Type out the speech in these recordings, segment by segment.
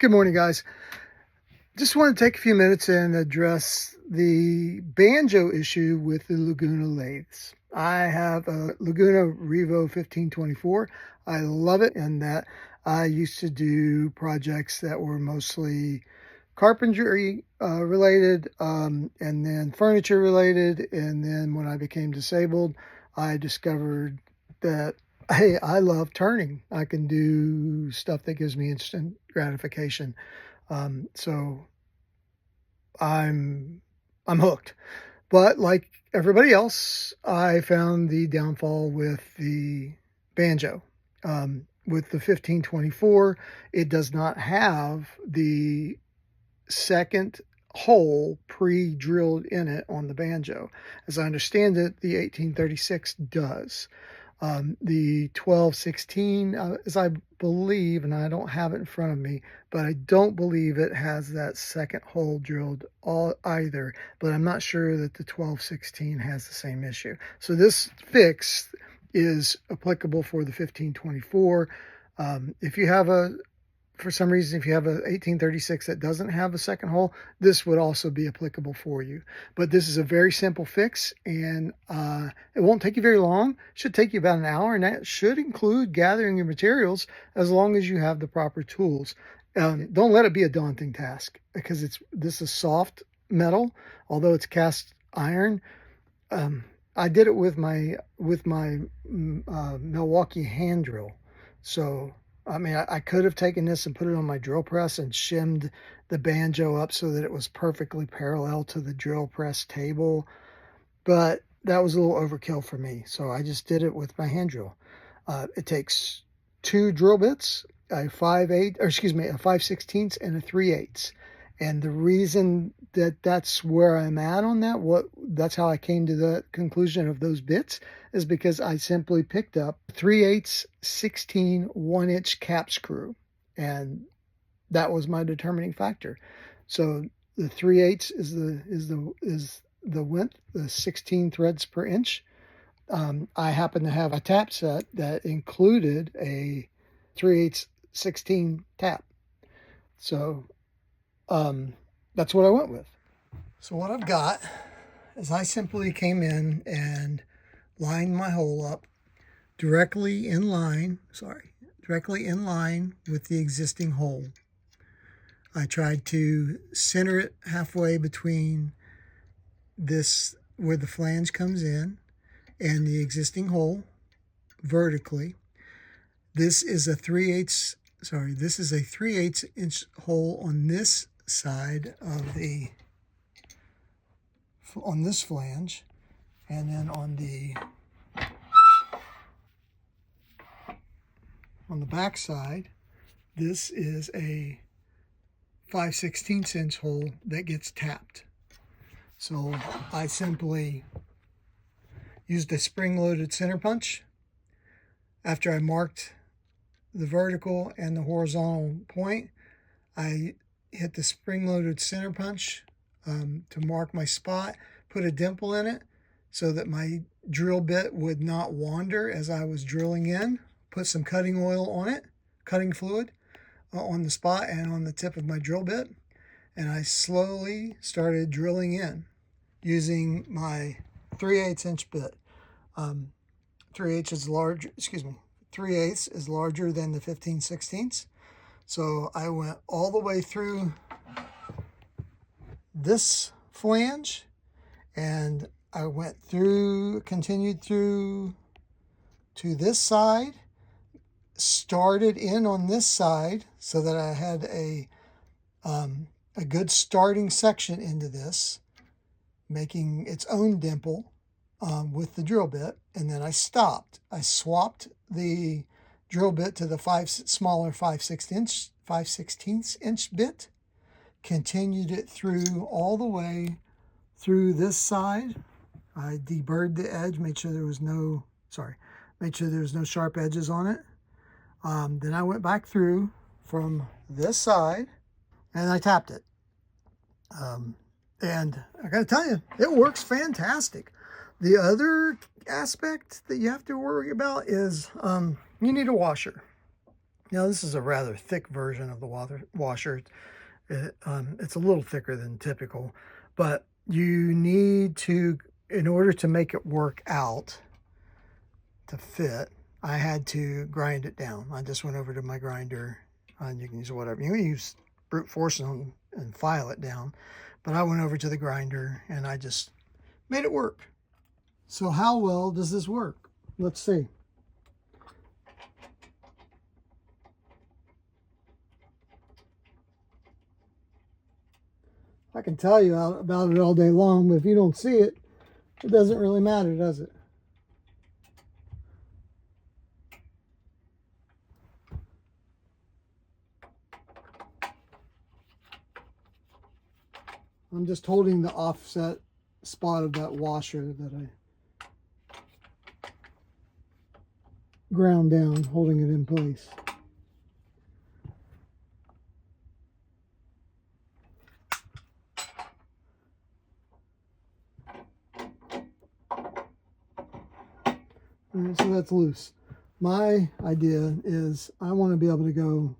Good morning, guys. Just want to take a few minutes and address the banjo issue with the Laguna lathes. I have a Laguna Revo 1524. I love it in that I used to do projects that were mostly carpentry related, and then furniture related. And then when I became disabled, I discovered that, hey, I love turning. I can do stuff that gives me instant gratification. So I'm hooked. But like everybody else, I found the downfall with the banjo. With the 1524, it does not have the second hole pre-drilled in it on the banjo. As I understand it, the 1836 does. The 1216, as I believe, and I don't have it in front of me, but I don't believe it has that second hole drilled either. But I'm not sure that the 1216 has the same issue. So this fix is applicable for the 1524. If you have for some reason, if you have a 1836 that doesn't have a second hole, this would also be applicable for you. But this is a very simple fix, and it won't take you very long. It should take you about an hour, and that should include gathering your materials as long as you have the proper tools. Don't let it be a daunting task, because this is soft metal, although it's cast iron. I did it with my Milwaukee hand drill, so I mean, I could have taken this and put it on my drill press and shimmed the banjo up so that it was perfectly parallel to the drill press table, but that was a little overkill for me. So I just did it with my hand drill. It takes two drill bits, a 5/16 and a 3/8. And the reason that's where I'm at on that's how I came to the conclusion of those bits, is because I simply picked up 3/8 16 1-inch cap screw, and that was my determining factor. So the 3/8 is the width, the 16 threads per inch. I happen to have a tap set that included a 3/8 16 tap, so that's what I went with. So what I've got is I simply came in and lined my hole up directly in line with the existing hole. I tried to center it halfway between this, where the flange comes in, and the existing hole vertically. This is a 3/8 inch hole on this side of on this flange, and then on the back side, this is a 5/16 inch hole that gets tapped. So I simply used a spring-loaded center punch. After I marked the vertical and the horizontal point, I hit the spring-loaded center punch to mark my spot, put a dimple in it so that my drill bit would not wander as I was drilling in, put some cutting oil on it, cutting fluid on the spot and on the tip of my drill bit, and I slowly started drilling in using my 3/8 inch bit. 3/8 is larger than the 15/16. So I went all the way through this flange, and I continued through to this side, started in on this side so that I had a good starting section into this, making its own dimple with the drill bit, and then I stopped. I swapped the drill bit to the smaller 5/16 inch bit, continued it through all the way through this side. I deburred the edge, made sure there was no sharp edges on it. Then I went back through from this side and I tapped it. And I gotta tell you, it works fantastic. The other aspect that you have to worry about is you need a washer. Now this is a rather thick version of the washer. It's a little thicker than typical, but you need to, in order to make it work out to fit, I had to grind it down. I just went over to my grinder, and you can use whatever. You can use brute force and file it down, but I went over to the grinder and I just made it work. So how well does this work? Let's see. I can tell you about it all day long, but if you don't see it, it doesn't really matter, does it? I'm just holding the offset spot of that washer that I ground down, holding it in place. All right, so that's loose. My idea is I want to be able to go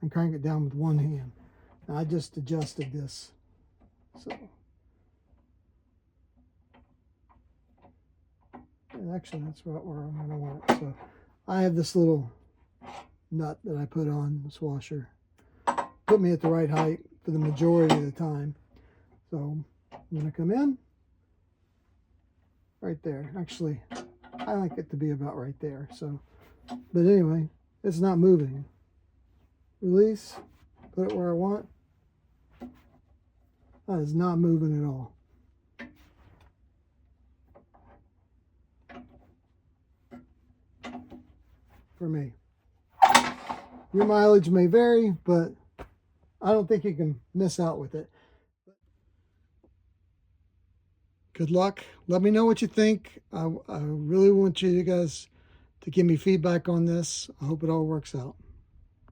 and crank it down with one hand. Now, I just adjusted this. So, and actually that's where I'm going to want it. So I have this little nut that I put on this washer. Put me at the right height for the majority of the time. So I'm going to come in right there. Actually, I like it to be about right there. So, but anyway, it's not moving. Release, put it where I want. That is not moving at all. For me. Your mileage may vary, but I don't think you can miss out with it. Good luck. Let me know what you think. I really want you guys to give me feedback on this. I hope it all works out.